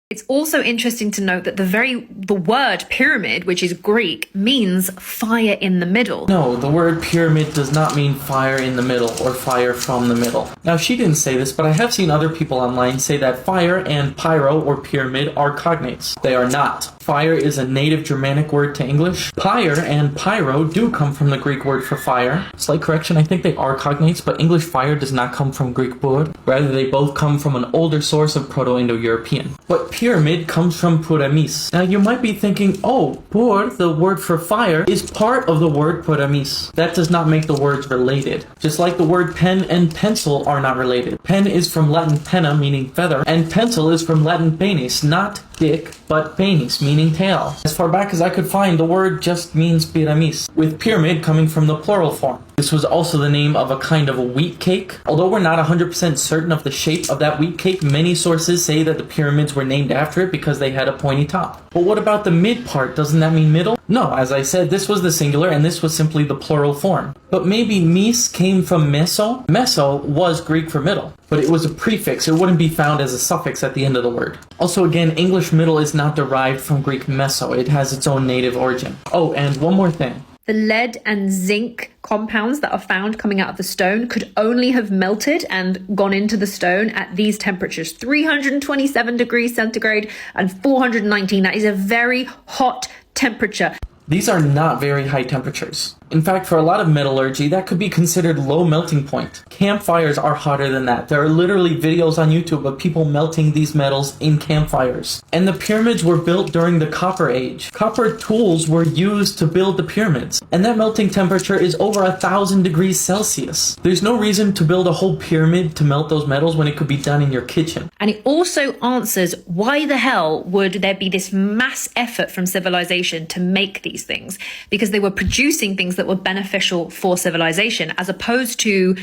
It's also interesting to note that the word pyramid, which is Greek, means fire in the middle. No, the word pyramid does not mean fire in the middle or fire from the middle. Now, she didn't say this, but I have seen other people online say that fire and pyro or pyramid are cognates. They are not. Fire is a native Germanic word to English. Pyre and pyro do come from the Greek word for fire. Slight correction, I think they are cognates, but English fire does not come from Greek word. Rather, they both come from an older source of Proto-Indo-European. But pyramid comes from pyramis. Now, you might be thinking, oh, pur, the word for fire, is part of the word pyramis. That does not make the words related. Just like the word pen and pencil are not related. Pen is from Latin penna, meaning feather, and pencil is from Latin penis, not dick, but penis, meaning tail. As far back as I could find, the word just means pyramis, with pyramid coming from the plural form. This was also the name of a kind of a wheat cake. Although we're not 100% certain of the shape of that wheat cake, many sources say that the pyramids were named after it because they had a pointy top. But what about the mid part? Doesn't that mean middle? No, as I said, this was the singular and this was simply the plural form. But maybe mis came from meso? Meso was Greek for middle, but it was a prefix. It wouldn't be found as a suffix at the end of the word. Also, again, English middle is not derived from Greek meso. It has its own native origin. Oh, and one more thing. The lead and zinc compounds that are found coming out of the stone could only have melted and gone into the stone at these temperatures, 327 degrees centigrade and 419. That is a very hot temperature. These are not very high temperatures. In fact, for a lot of metallurgy, that could be considered low melting point. Campfires are hotter than that. There are literally videos on YouTube of people melting these metals in campfires. And the pyramids were built during the Copper Age. Copper tools were used to build the pyramids. And that melting temperature is over 1,000 degrees Celsius. There's no reason to build a whole pyramid to melt those metals when it could be done in your kitchen. And it also answers why the hell would there be this mass effort from civilization to make these things? Because they were producing things that were beneficial for civilization, as opposed to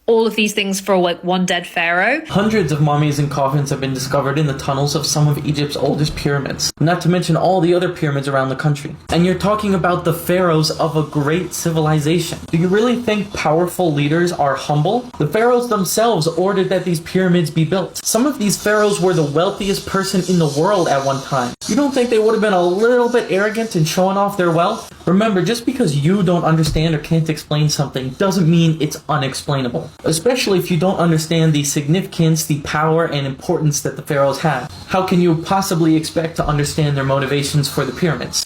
all of these things for like one dead pharaoh. Hundreds of mummies and coffins have been discovered in the tunnels of some of Egypt's oldest pyramids, not to mention all the other pyramids around the country. And you're talking about the pharaohs of a great civilization. Do you really think powerful leaders are humble? The pharaohs themselves ordered that these pyramids be built. Some of these pharaohs were the wealthiest person in the world at one time. You don't think they would have been a little bit arrogant in showing off their wealth? Remember, just because you don't understand or can't explain something doesn't mean it's unexplainable. Especially if you don't understand the significance, the power, and importance that the pharaohs had. How can you possibly expect to understand their motivations for the pyramids?